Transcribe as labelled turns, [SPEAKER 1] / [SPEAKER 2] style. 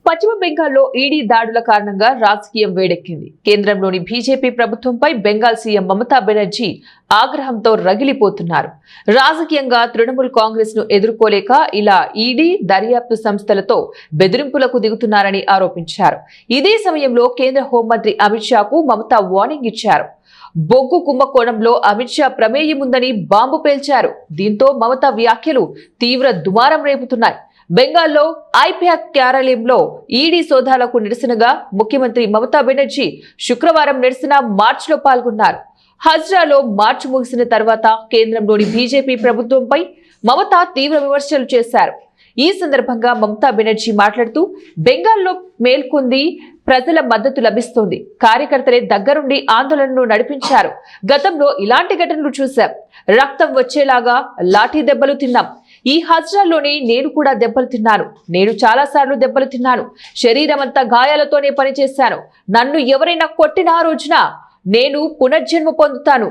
[SPEAKER 1] పశ్చిమ బెంగాల్లో ఈడీ దాడుల కారణంగా రాజకీయం వేడెక్కింది. కేంద్రంలోని బీజేపీ ప్రభుత్వంపై బెంగాల్ సీఎం మమతా బెనర్జీ ఆగ్రహంతో రగిలిపోతున్నారు. రాజకీయంగా తృణమూల్ కాంగ్రెస్ ను ఎదుర్కోలేక ఇలా ఈడీ దర్యాప్తు సంస్థలతో బెదిరింపులకు దిగుతున్నారని ఆరోపించారు. ఇదే సమయంలో కేంద్ర హోంమంత్రి అమిత్ షాకు మమతా వార్నింగ్ ఇచ్చారు. బొగ్గు కుంభకోణంలో అమిత్ షా ప్రమేయం ఉందని బాంబు పేల్చారు. దీంతో మమతా వ్యాఖ్యలు తీవ్ర దుమారం రేపుతున్నాయి. బెంగాల్లో ఐప్యాక్ కార్యాలయంలో ఈడీ సోదాలకు నిరసనగా ముఖ్యమంత్రి మమతా బెనర్జీ శుక్రవారం నిరసన మార్చ్లో పాల్గొన్నారు. హజ్రాలో మార్చి ముగిసిన తర్వాత కేంద్రంలోని బీజేపీ ప్రభుత్వంపై మమతా తీవ్ర విమర్శలు చేశారు. ఈ సందర్భంగా మమతా బెనర్జీ మాట్లాడుతూ బెంగాల్లో మేల్కొంది ప్రజల మద్దతు లభిస్తోంది. కార్యకర్తలే దగ్గరుండి ఆందోళనను నడిపించారు. గతంలో ఇలాంటి ఘటనలు చూశాం. రక్తం వచ్చేలాగా లాఠీ దెబ్బలు తిన్నాం. ఈ హజ్రాల్లోనే నేను కూడా దెబ్బలు తిన్నాను. నేను చాలా సార్లు దెబ్బలు తిన్నాను. శరీరం అంతా గాయాలతోనే పనిచేశాను. నన్ను ఎవరైనా కొట్టిన రోజున నేను పునర్జన్మ పొందుతాను.